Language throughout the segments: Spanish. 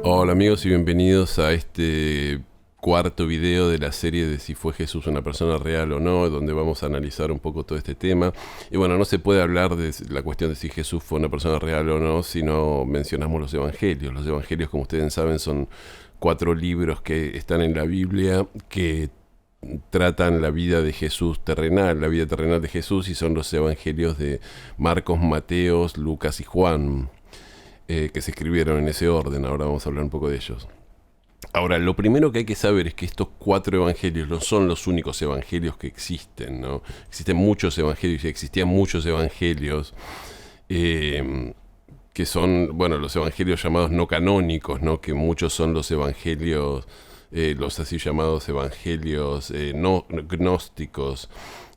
Hola amigos y bienvenidos a este cuarto video de la serie de si fue Jesús una persona real o no, donde vamos a analizar un poco todo este tema. Y bueno, no se puede hablar de la cuestión de si Jesús fue una persona real o no si no mencionamos los evangelios. Los evangelios, como ustedes saben, son 4 libros que están en la Biblia que tratan la vida de Jesús terrenal, la vida terrenal de Jesús, y son los evangelios de Marcos, Mateos, Lucas y Juan, que se escribieron en ese orden. Ahora vamos a hablar un poco de ellos. Ahora, lo primero que hay que saber es que estos 4 evangelios no son los únicos evangelios que existen, ¿no? Existen muchos evangelios y existían muchos evangelios que son, bueno, los evangelios llamados no canónicos, ¿no? Que muchos son los evangelios, los así llamados evangelios no gnósticos.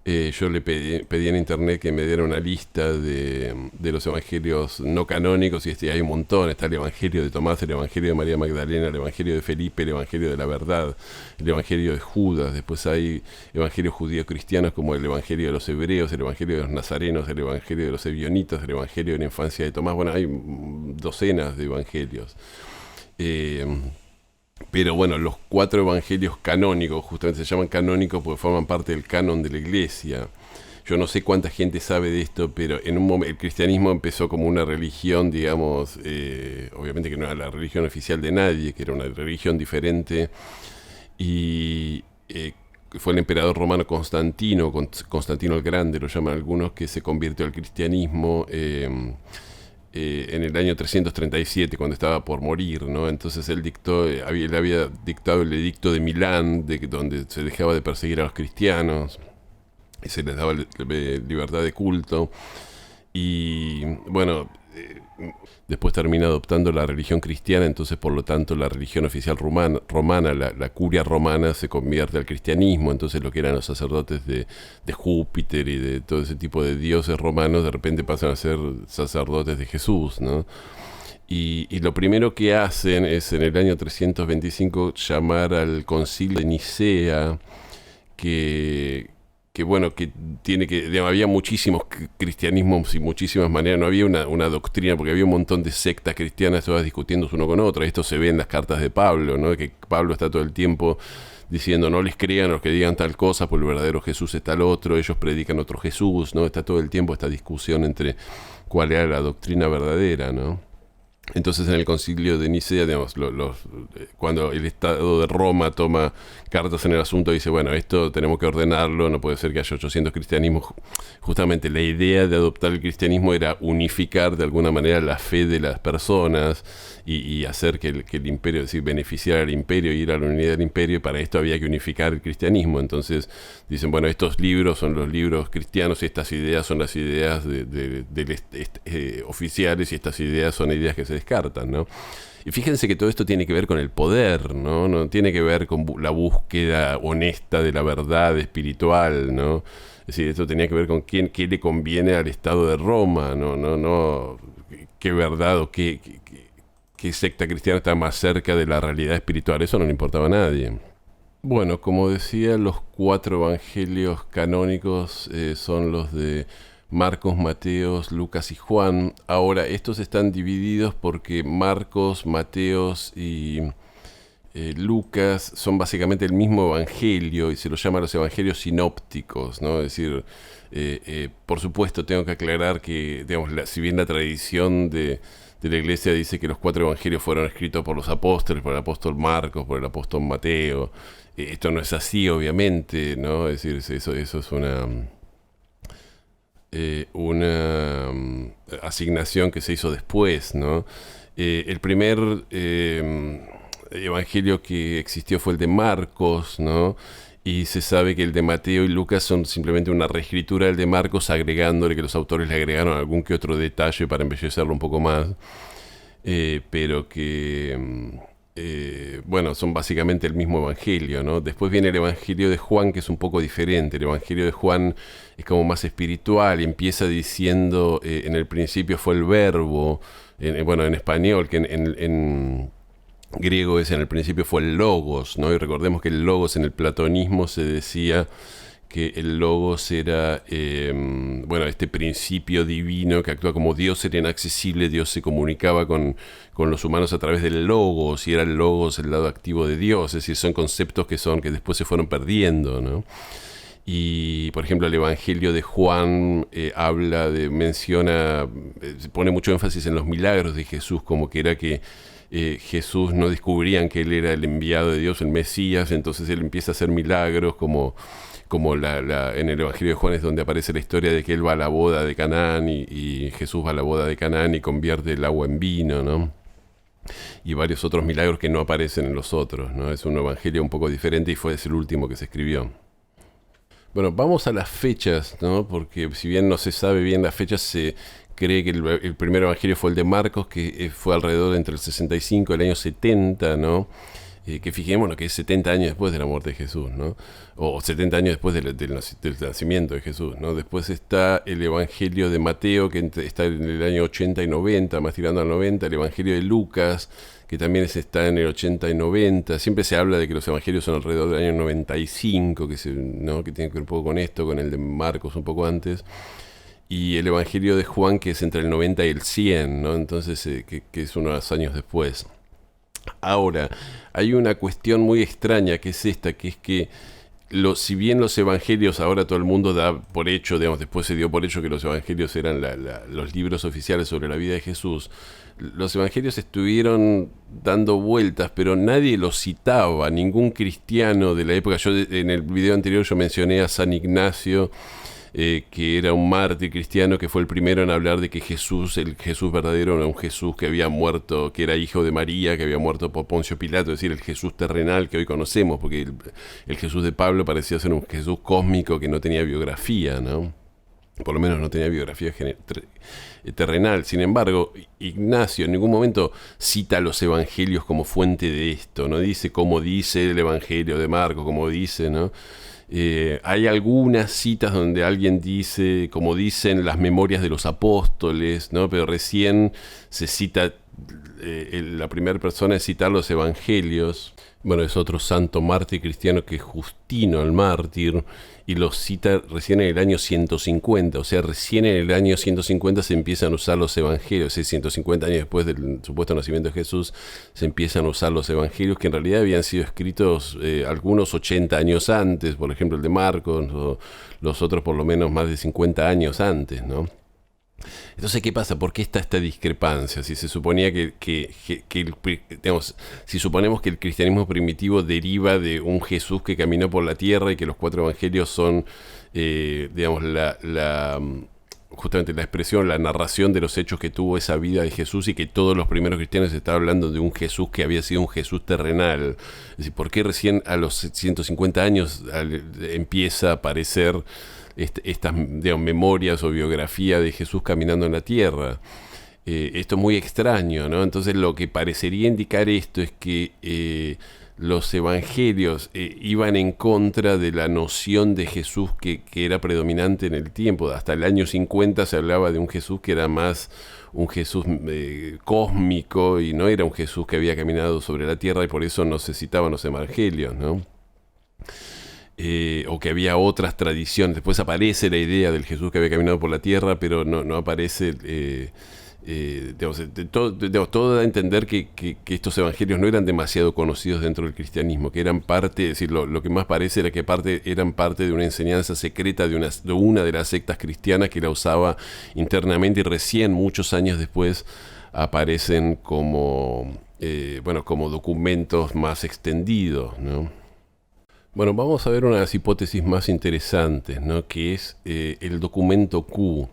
Yo le pedí en internet que me diera una lista de los evangelios no canónicos, y hay un montón. Está el evangelio de Tomás, el evangelio de María Magdalena, el evangelio de Felipe, el evangelio de la verdad, el evangelio de Judas. Después hay evangelios judíos cristianos como el evangelio de los hebreos, el evangelio de los nazarenos, el evangelio de los ebionitas, el evangelio de la infancia de Tomás. Bueno, hay docenas de evangelios. Pero bueno, los 4 evangelios canónicos, justamente se llaman canónicos porque forman parte del canon de la iglesia. Yo no sé cuánta gente sabe de esto, pero en un momento el cristianismo empezó como una religión, digamos, obviamente que no era la religión oficial de nadie, que era una religión diferente, y fue el emperador romano Constantino, Constantino el Grande lo llaman algunos, que se convirtió al cristianismo en el año 337, cuando estaba por morir, ¿no? Entonces él había dictado el edicto de Milán, donde se dejaba de perseguir a los cristianos y se les daba libertad de culto. Y bueno, después termina adoptando la religión cristiana. Entonces, por lo tanto, la religión oficial romana, la curia romana, se convierte al cristianismo. Entonces, lo que eran los sacerdotes de Júpiter y de todo ese tipo de dioses romanos, de repente pasan a ser sacerdotes de Jesús, ¿no? Y lo primero que hacen es, en el año 325, llamar al concilio de Nicea, que bueno, que tiene que, digamos, había muchísimos cristianismos y muchísimas maneras, no había una doctrina, porque había un montón de sectas cristianas todas discutiendo uno con otro. Esto se ve en las cartas de Pablo, ¿no? Que Pablo está todo el tiempo diciendo: no les crean los que digan tal cosa, porque el verdadero Jesús es tal otro, ellos predican otro Jesús, ¿no? Está todo el tiempo esta discusión entre cuál era la doctrina verdadera, ¿no? Entonces, en el concilio de Nicea, digamos, cuando el Estado de Roma toma cartas en el asunto, dice: bueno, esto tenemos que ordenarlo, no puede ser que haya 800 cristianismos. Justamente la idea de adoptar el cristianismo era unificar de alguna manera la fe de las personas y hacer que el imperio, es decir, beneficiar al imperio, ir a la unidad del imperio, y para esto había que unificar el cristianismo. Entonces dicen: bueno, estos libros son los libros cristianos y estas ideas son las ideas oficiales, y estas ideas son ideas que se descartan, ¿no? Y fíjense que todo esto tiene que ver con el poder, ¿no? No tiene que ver con la búsqueda honesta de la verdad espiritual, ¿no? Es decir, esto tenía que ver con qué le conviene al Estado de Roma, no qué verdad o qué secta cristiana está más cerca de la realidad espiritual. Eso no le importaba a nadie. Bueno, como decía, los 4 evangelios canónicos son los de Marcos, Mateos, Lucas y Juan. Ahora, estos están divididos porque Marcos, Mateos y Lucas son básicamente el mismo evangelio, y se los llama los evangelios sinópticos, ¿no? Es decir, por supuesto, tengo que aclarar que, digamos, si bien la tradición de la iglesia dice que los 4 evangelios fueron escritos por los apóstoles, por el apóstol Marcos, por el apóstol Mateo, esto no es así, obviamente, ¿no? Es decir, eso es una asignación que se hizo después, ¿no? El primer evangelio que existió fue el de Marcos, ¿no? Y se sabe que el de Mateo y Lucas son simplemente una reescritura del de Marcos, agregándole, que los autores le agregaron algún que otro detalle para embellecerlo un poco más, pero que bueno, son básicamente el mismo evangelio, ¿no? Después viene el evangelio de Juan, que es un poco diferente. El evangelio de Juan es como más espiritual, y empieza diciendo: en el principio fue el verbo, bueno, en español, que en griego es: en el principio fue el logos, ¿no? Y recordemos que el logos en el platonismo se decía que el Logos era, este principio divino que actúa como Dios, era inaccesible. Dios se comunicaba con los humanos a través del Logos, y era el Logos el lado activo de Dios. Es decir, son conceptos que después se fueron perdiendo, ¿no? Y, por ejemplo, el Evangelio de Juan pone mucho énfasis en los milagros de Jesús, como que era que Jesús no descubrían que él era el enviado de Dios, el Mesías. Entonces él empieza a hacer milagros, como en el Evangelio de Juan es donde aparece la historia de que él va a la boda de Canaán, y Jesús va a la boda de Canaán y convierte el agua en vino, ¿no? Y varios otros milagros que no aparecen en los otros, ¿no? Es un evangelio un poco diferente y fue el último que se escribió. Bueno, vamos a las fechas, ¿no? Porque si bien no se sabe bien las fechas, se cree que el primer evangelio fue el de Marcos, que fue alrededor entre el 65 y el año 70, ¿no? Que fijémonos que es 70 años después de la muerte de Jesús, ¿no? O 70 años después del nacimiento de Jesús, ¿no? Después está el Evangelio de Mateo, que está en el año 80 y 90, más tirando al 90. El Evangelio de Lucas, que también está en el 80 y 90. Siempre se habla de que los evangelios son alrededor del año 95, que tiene que ver un poco con esto, con el de Marcos un poco antes. Y el Evangelio de Juan, que es entre el 90 y el 100, ¿no? Entonces, que es unos años después. Ahora, hay una cuestión muy extraña, que es esta, que es que si bien los evangelios ahora todo el mundo da por hecho, después se dio por hecho que los evangelios eran los libros oficiales sobre la vida de Jesús, los evangelios estuvieron dando vueltas, pero nadie los citaba, ningún cristiano de la época. En el video anterior yo mencioné a San Ignacio, que era un mártir cristiano, que fue el primero en hablar de que el Jesús verdadero era un Jesús que había muerto, que era hijo de María, que había muerto por Poncio Pilato, es decir, el Jesús terrenal que hoy conocemos, porque el Jesús de Pablo parecía ser un Jesús cósmico que no tenía biografía, ¿no? Por lo menos no tenía biografía terrenal. Sin embargo, Ignacio en ningún momento cita a los evangelios como fuente de esto, no dice como dice el Evangelio de Marcos, como dice, ¿no? Hay algunas citas donde alguien dice, como dicen las memorias de los apóstoles, ¿no? Pero recién se cita, la primera persona en citar los evangelios, bueno, es otro santo mártir cristiano que es Justino el mártir, y los cita recién en el año 150, o sea, recién en el año 150 se empiezan a usar los evangelios, 150 años después del supuesto nacimiento de Jesús, se empiezan a usar los evangelios, que en realidad habían sido escritos algunos 80 años antes, por ejemplo el de Marcos, o los otros por lo menos más de 50 años antes, ¿no? Entonces, ¿qué pasa? ¿Por qué está esta discrepancia? Si se suponía si suponemos que el cristianismo primitivo deriva de un Jesús que caminó por la tierra, y que los 4 evangelios son, justamente la expresión, la narración de los hechos que tuvo esa vida de Jesús, y que todos los primeros cristianos estaban hablando de un Jesús que había sido un Jesús terrenal. Es decir, ¿por qué recién a los 150 años empieza a aparecer estas memorias o biografía de Jesús caminando en la tierra? Esto es muy extraño, ¿no? Entonces lo que parecería indicar esto es que los evangelios iban en contra de la noción de Jesús que era predominante en el tiempo. Hasta el año 50 se hablaba de un Jesús que era más un Jesús cósmico, y no era un Jesús que había caminado sobre la tierra, y por eso no se citaban los evangelios, ¿no? O que había otras tradiciones. Después aparece la idea del Jesús que había caminado por la tierra, pero no aparece, todo da a entender que estos evangelios no eran demasiado conocidos dentro del cristianismo, que eran parte, es decir, lo que más parece era que eran parte de una enseñanza secreta de una de las sectas cristianas que la usaba internamente, y recién muchos años después aparecen como documentos más extendidos, ¿no? Bueno, vamos a ver unas hipótesis más interesantes, ¿no? Que es el documento Q.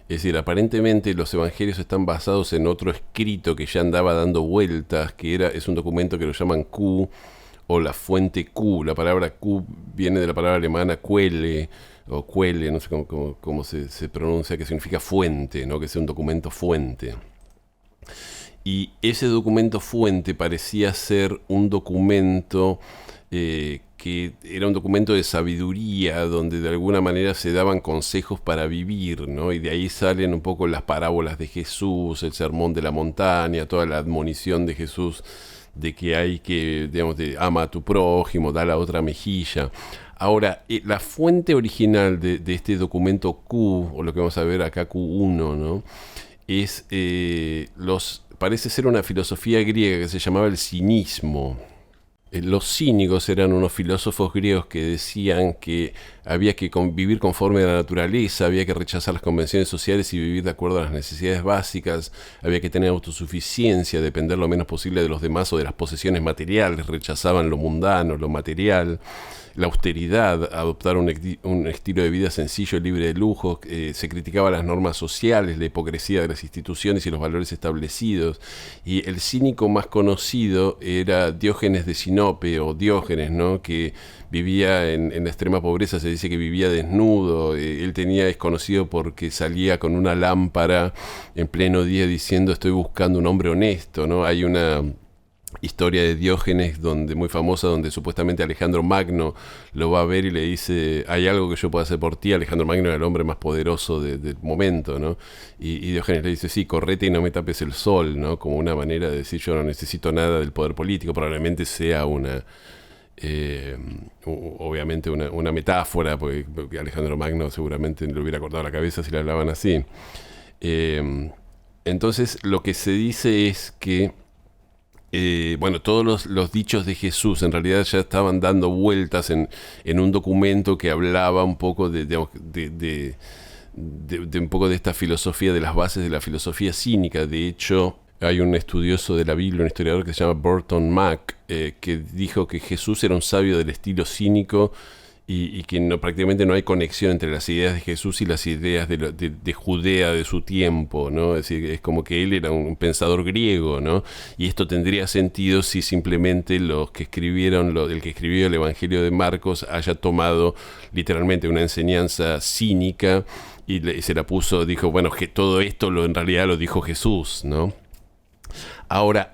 Es decir, aparentemente los evangelios están basados en otro escrito que ya andaba dando vueltas, es un documento que lo llaman Q, o la fuente Q. La palabra Q viene de la palabra alemana Quelle, o Quelle, no sé cómo se pronuncia, que significa fuente, ¿no? Que es un documento fuente. Y ese documento fuente parecía ser un documento que era un documento de sabiduría, donde de alguna manera se daban consejos para vivir, ¿no? Y de ahí salen un poco las parábolas de Jesús, el sermón de la montaña, toda la admonición de Jesús de que hay que, ama a tu prójimo, da la otra mejilla. Ahora, la fuente original de este documento Q, o lo que vamos a ver acá Q1, ¿no? Es parece ser una filosofía griega que se llamaba el cinismo. Los cínicos eran unos filósofos griegos que decían que había que vivir conforme a la naturaleza, había que rechazar las convenciones sociales y vivir de acuerdo a las necesidades básicas, había que tener autosuficiencia, depender lo menos posible de los demás o de las posesiones materiales, rechazaban lo mundano, lo material, la austeridad, adoptar un estilo de vida sencillo, libre de lujos, se criticaba las normas sociales, la hipocresía de las instituciones y los valores establecidos. Y el cínico más conocido era Diógenes de Sinope, o Diógenes, ¿no? Que vivía en la extrema pobreza, se dice que vivía desnudo. Él es conocido porque salía con una lámpara en pleno día diciendo: estoy buscando un hombre honesto, ¿no? Hay una historia de Diógenes muy famosa, donde supuestamente Alejandro Magno lo va a ver y le dice: hay algo que yo pueda hacer por ti. Alejandro Magno era el hombre más poderoso del momento, ¿no? Y Diógenes le dice: sí, correte y no me tapes el sol, ¿no? Como una manera de decir: yo no necesito nada del poder político. Probablemente sea obviamente una metáfora, porque Alejandro Magno seguramente le hubiera cortado la cabeza si le hablaban así. Entonces lo que se dice es que todos los dichos de Jesús en realidad ya estaban dando vueltas en un documento que hablaba un poco de un poco de esta filosofía, de las bases de la filosofía cínica. De hecho, hay un estudioso de la Biblia, un historiador que se llama Burton Mack, que dijo que Jesús era un sabio del estilo cínico y que prácticamente no hay conexión entre las ideas de Jesús y las ideas de Judea de su tiempo, ¿no? Es decir, es como que él era un pensador griego, ¿no? Y esto tendría sentido si simplemente el que escribió el Evangelio de Marcos haya tomado literalmente una enseñanza cínica y se la dijo, bueno, que todo esto en realidad lo dijo Jesús, ¿no? Ahora,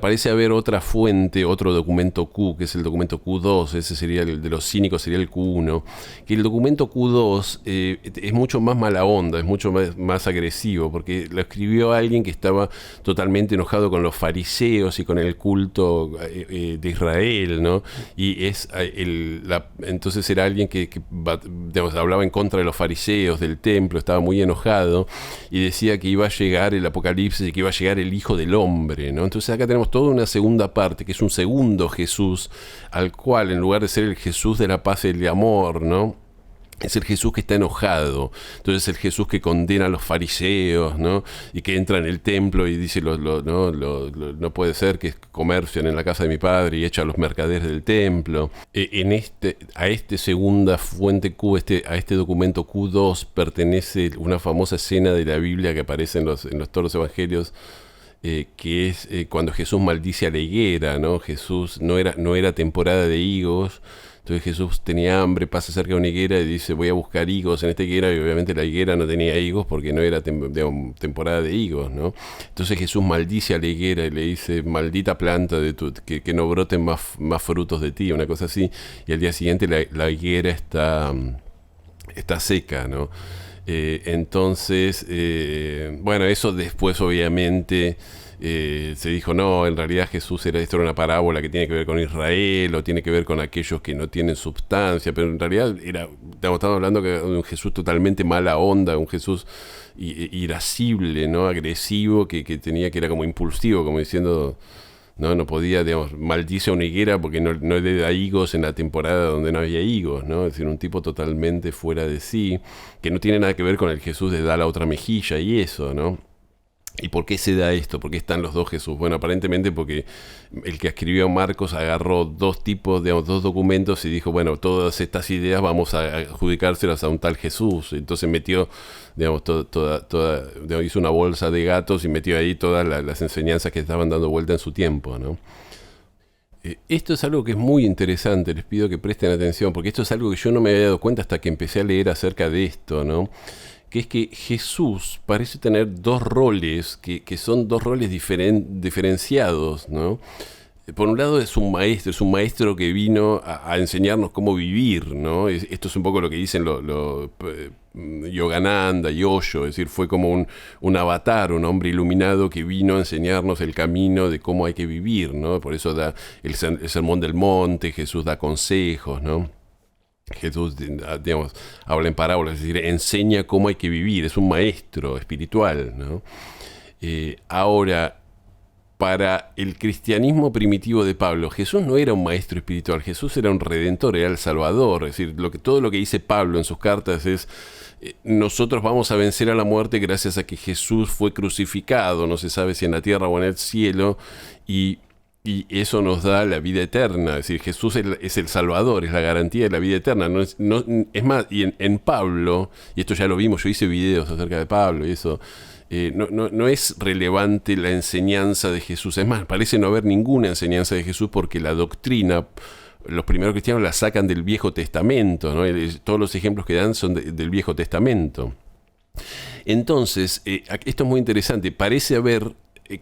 parece haber otra fuente, otro documento Q, que es el documento Q2, ese sería el de los cínicos, sería el Q1, que el documento Q2 es mucho más mala onda, es mucho más agresivo, porque lo escribió alguien que estaba totalmente enojado con los fariseos y con el culto de Israel, ¿no? Y entonces era alguien que hablaba en contra de los fariseos, del templo, estaba muy enojado, y decía que iba a llegar el apocalipsis y que iba a llegar el Hijo del Hombre, ¿no? Entonces acá tenemos toda una segunda parte, que es un segundo Jesús, al cual, en lugar de ser el Jesús de la paz y el amor, ¿no?, es el Jesús que está enojado. Entonces el Jesús que condena a los fariseos, ¿no?, y que entra en el templo y dice: no puede ser que comercian en la casa de mi padre, y echa a los mercaderes del templo. A esta segunda fuente Q, a este documento Q2, pertenece una famosa escena de la Biblia que aparece en todos los evangelios, que es cuando Jesús maldice a la higuera, ¿no? Jesús no era temporada de higos, entonces Jesús tenía hambre, pasa cerca de una higuera y dice: voy a buscar higos en esta higuera, y obviamente la higuera no tenía higos porque no era temporada de higos, ¿no? Entonces Jesús maldice a la higuera y le dice: maldita planta que no broten más frutos de ti, una cosa así, y al día siguiente la higuera está seca, ¿no? Entonces, eso después obviamente se dijo: no, en realidad esto era una parábola que tiene que ver con Israel, o tiene que ver con aquellos que no tienen substancia, pero en realidad estamos hablando de un Jesús totalmente mala onda, un Jesús irascible, ¿no?, agresivo, que era como impulsivo, como diciendo: no podía, maldice a una higuera porque no le da higos en la temporada donde no había higos, ¿no? Es decir, un tipo totalmente fuera de sí, que no tiene nada que ver con el Jesús de da la otra mejilla y eso, ¿no? ¿Y por qué se da esto? ¿Por qué están los dos Jesús? Bueno, aparentemente porque el que escribió Marcos agarró dos documentos y dijo: bueno, todas estas ideas vamos a adjudicárselas a un tal Jesús. Entonces metió, hizo una bolsa de gatos y metió ahí todas las enseñanzas que estaban dando vuelta en su tiempo, ¿no? Esto es algo que es muy interesante, les pido que presten atención, porque esto es algo que yo no me había dado cuenta hasta que empecé a leer acerca de esto, ¿no? Que es que Jesús parece tener dos roles, que son dos roles diferenciados, ¿no? Por un lado es un maestro que vino a enseñarnos cómo vivir, ¿no? Esto es un poco lo que dicen Yogananda y Osho, es decir, fue como un avatar, un hombre iluminado que vino a enseñarnos el camino de cómo hay que vivir, ¿no? Por eso da el Sermón del Monte, Jesús da consejos, ¿no? Jesús, digamos, habla en parábolas, es decir, enseña cómo hay que vivir, es un maestro espiritual, ¿no? Ahora, para el cristianismo primitivo de Pablo, Jesús no era un maestro espiritual, Jesús era un redentor, era el salvador. Es decir, todo lo que dice Pablo en sus cartas es, nosotros vamos a vencer a la muerte gracias a que Jesús fue crucificado, no se sabe si en la tierra o en el cielo, y eso nos da la vida eterna. Es decir, Jesús es el Salvador, es la garantía de la vida eterna. Es más, y en Pablo, y esto ya lo vimos, yo hice videos acerca de Pablo y eso, no es relevante la enseñanza de Jesús. Es más, parece no haber ninguna enseñanza de Jesús porque la doctrina, los primeros cristianos la sacan del Viejo Testamento, ¿no? Todos los ejemplos que dan son del Viejo Testamento. Entonces, esto es muy interesante. Parece haber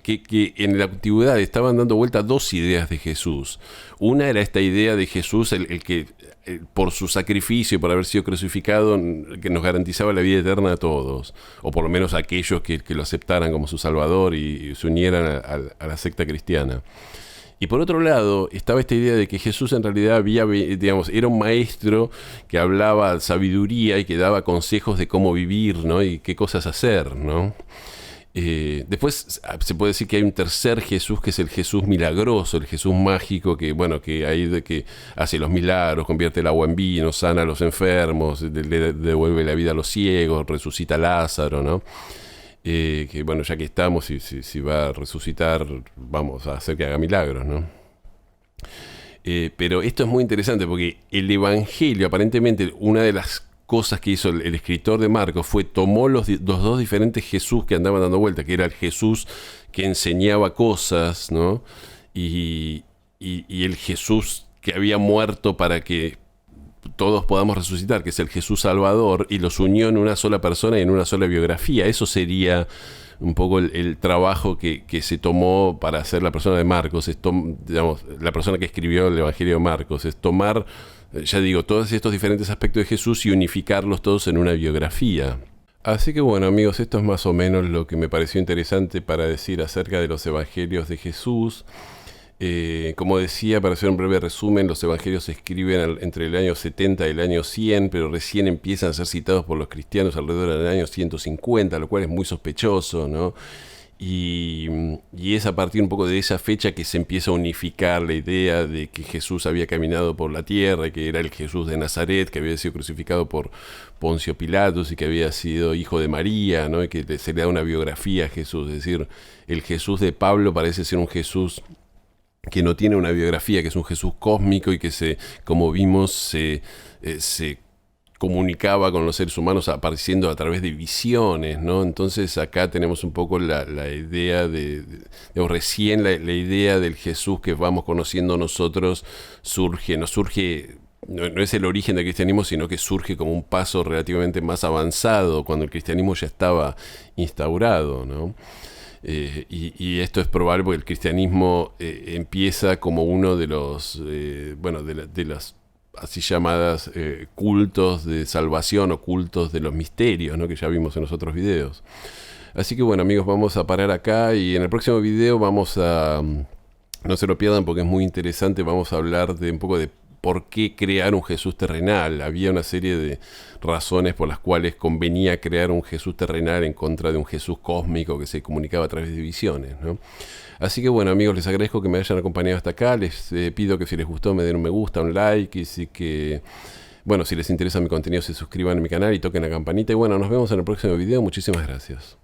que en la antigüedad estaban dando vuelta dos ideas de Jesús. Una era esta idea de Jesús, el que por su sacrificio, por haber sido crucificado, que nos garantizaba la vida eterna a todos, o por lo menos a aquellos que lo aceptaran como su Salvador y se unieran a la secta cristiana. Y por otro lado, estaba esta idea de que Jesús en realidad era un maestro que hablaba sabiduría y que daba consejos de cómo vivir, ¿no? Y qué cosas hacer, ¿no? Después se puede decir que hay un tercer Jesús, que es el Jesús milagroso, el Jesús mágico, que que hace los milagros, convierte el agua en vino, sana a los enfermos, le devuelve la vida a los ciegos, resucita a Lázaro, ¿no? Que bueno, ya que estamos, si va a resucitar, vamos a hacer que haga milagros, ¿no? Pero esto es muy interesante porque el Evangelio, aparentemente, una de las cosas que hizo el escritor de Marcos fue tomó los dos diferentes Jesús que andaban dando vuelta, que era el Jesús que enseñaba cosas, ¿no? Y el Jesús que había muerto para que todos podamos resucitar, que es el Jesús Salvador, y los unió en una sola persona y en una sola biografía. Eso sería un poco el trabajo que se tomó para hacer la persona de Marcos, la persona que escribió el Evangelio de Marcos, es tomar, ya digo, todos estos diferentes aspectos de Jesús y unificarlos todos en una biografía. Así que bueno, amigos, esto es más o menos lo que me pareció interesante para decir acerca de los evangelios de Jesús. Como decía, para hacer un breve resumen, los evangelios se escriben entre el año 70 y el año 100, pero recién empiezan a ser citados por los cristianos alrededor del año 150, lo cual es muy sospechoso, ¿no? Y es a partir un poco de esa fecha que se empieza a unificar la idea de que Jesús había caminado por la tierra, que era el Jesús de Nazaret, que había sido crucificado por Poncio Pilatos y que había sido hijo de María, ¿no? Y que se le da una biografía a Jesús. Es decir, el Jesús de Pablo parece ser un Jesús que no tiene una biografía, que es un Jesús cósmico y que como vimos, se comunicaba con los seres humanos apareciendo a través de visiones, ¿no? Entonces acá tenemos un poco la idea recién la idea del Jesús que vamos conociendo nosotros no es el origen del cristianismo, sino que surge como un paso relativamente más avanzado, cuando el cristianismo ya estaba instaurado, ¿no? Y esto es probable porque el cristianismo empieza como uno de los, de las así llamadas cultos de salvación o cultos de los misterios, ¿no? Que ya vimos en los otros videos. Así que bueno, amigos, vamos a parar acá y en el próximo video no se lo pierdan porque es muy interesante, vamos a hablar de un poco de por qué crear un Jesús terrenal. Había una serie de razones por las cuales convenía crear un Jesús terrenal en contra de un Jesús cósmico que se comunicaba a través de visiones, ¿no? Así que bueno, amigos, les agradezco que me hayan acompañado hasta acá. Les pido que si les gustó me den un me gusta, un like, y si les interesa mi contenido se suscriban a mi canal y toquen la campanita. Y bueno, nos vemos en el próximo video. Muchísimas gracias.